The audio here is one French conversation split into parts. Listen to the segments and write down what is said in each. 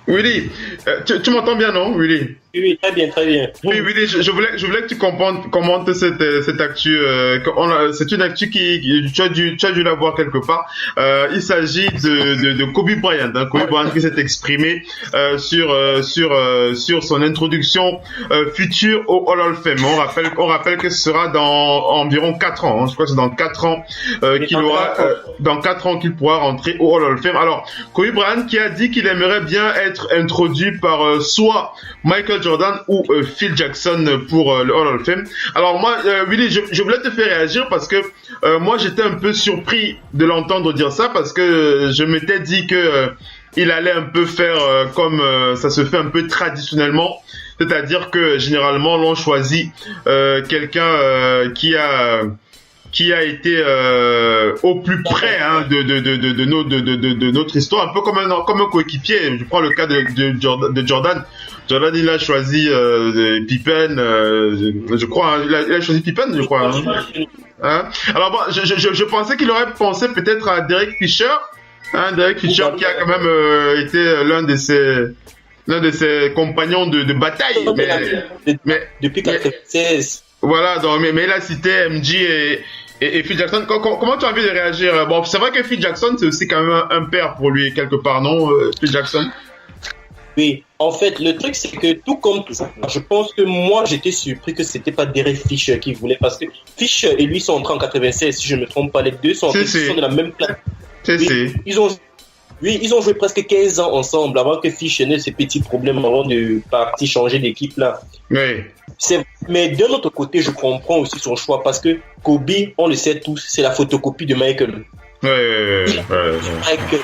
Willy, tu m'entends bien, non, Willy? Oui, oui, très bien, très bien. Oui, Willy, je voulais que tu commentes cette actu. C'est une actu tu as dû la voir quelque part. Il s'agit de Kobe Bryant, hein, Kobe Bryant qui s'est exprimé sur son introduction future au Hall of Fame. On rappelle que ce sera dans environ 4 ans. Hein, je crois que c'est dans 4 ans dans 4 ans qu'il pourra rentrer au Hall of Fame. Alors, Kobe Bryant qui a dit qu'il aimerait bien être introduit par soit Michael Jordan ou Phil Jackson pour le Hall of Fame. Alors moi, Willy, je voulais te faire réagir parce que moi j'étais un peu surpris de l'entendre dire ça parce que je m'étais dit que il allait un peu faire comme ça se fait un peu traditionnellement, c'est-à-dire que généralement l'on choisit quelqu'un qui a été au plus près hein, de notre histoire, un peu comme un coéquipier. Je prends le cas de Jordan. Jordan, il a choisi Pippen, je crois. Hein, il a choisi Pippen, je crois. Hein. Alors bon, je pensais qu'il aurait pensé peut-être à Derek Fisher. Hein, Derek Fisher qui a quand même été l'un de ses compagnons de bataille. Depuis 1996. Voilà, donc, mais il a cité MJ et Phil Jackson. Comment tu as envie de réagir? Bon, c'est vrai que Phil Jackson, c'est aussi quand même un père pour lui, quelque part, non, Phil Jackson? Oui, en fait, le truc, c'est que tout comme tout, je pense que moi, j'étais surpris que c'était pas Derek Fisher qui voulait, parce que Fisher et lui sont entrés en 96, si je ne me trompe pas, les deux sont de la même classe. Ils ont joué presque 15 ans ensemble avant que Fisher n'ait ces petits problèmes avant de partir changer d'équipe là. Oui. Mais d'un autre côté, je comprends aussi son choix parce que Kobe, on le sait tous, c'est la photocopie de Michael. Michael.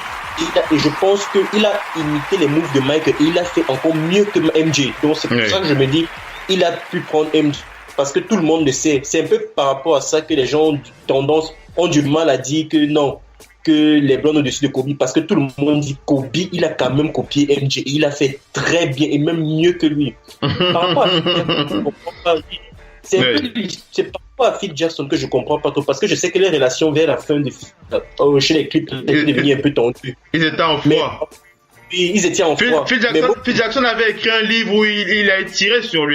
Et je pense qu'il a imité les moves de Michael et il a fait encore mieux que MJ. Donc c'est pour ça que je me dis, il a pu prendre MJ parce que tout le monde le sait. C'est un peu par rapport à ça que les gens ont du mal à dire que non, que les Blonds au-dessus de Kobe, parce que tout le monde dit Kobe, il a quand même copié MJ et il a fait très bien et même mieux que lui. Par rapport à c'est par rapport à Phil Jackson que je comprends pas trop, parce que je sais que les relations vers la fin de chez les clips étaient devenues un peu tendues. Ils étaient en froid. Ils étaient en froid. Phil Jackson avait écrit un livre où il a tiré sur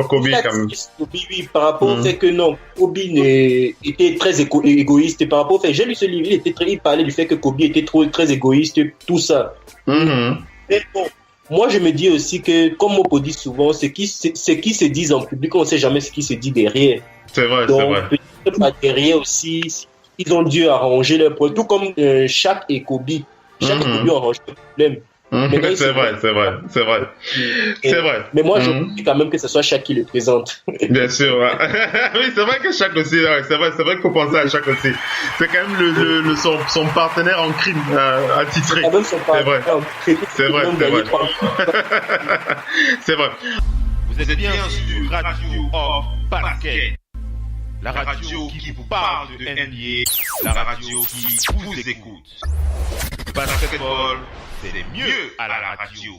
Kobe quand même. Oui, par rapport au fait que non, Kobe était très égoïste. Et par rapport au fait, j'ai lu ce livre, il parlait du fait que Kobe était très égoïste, tout ça. Mais bon, moi je me dis aussi que, comme Mopo dit souvent, ce qui se dit en public, on ne sait jamais ce qui se dit derrière. C'est vrai, donc, c'est vrai. Peut-être pas derrière aussi, ils ont dû arranger leur problème, tout comme Shaq et Kobe. Chaque Kobe a arrangé le problème. C'est vrai. Mais moi, je dis quand même que ce soit Shaq qui le présente. Bien sûr. Ouais. Oui, c'est vrai que Shaq aussi, ouais, c'est vrai qu'il faut penser à Shaq aussi. C'est quand même son partenaire en crime attitré. C'est quand même son partenaire en crime. C'est vrai. C'est vrai. Vous êtes bien sur Radio Hors Parquet. La radio qui vous parle de NBA, la radio qui vous écoute. Basketball, c'est mieux à la radio.